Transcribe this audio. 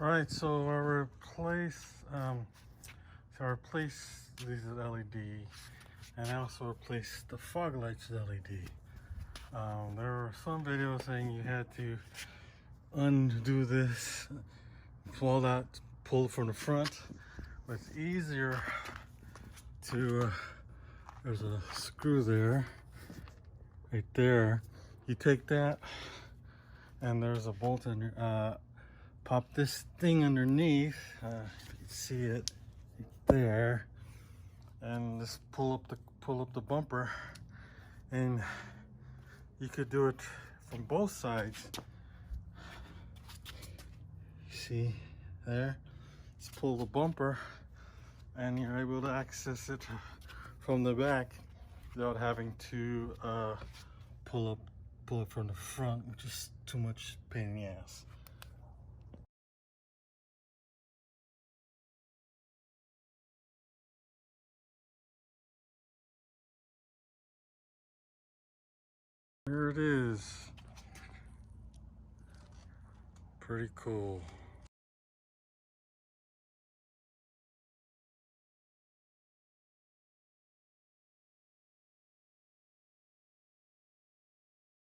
Right, so I replaced these LED, and I also replaced the fog lights with LED. There were some videos saying you had to undo this, pull it from the front, but it's easier to, there's a screw there, right there. You take that, and there's a bolt in pop this thing underneath, if you can see it right there, and just pull up the bumper, and you could do it from both sides. See there, just pull the bumper and you're able to access it from the back without having to pull it from the front, which is too much pain in the ass. Here it is. Pretty cool.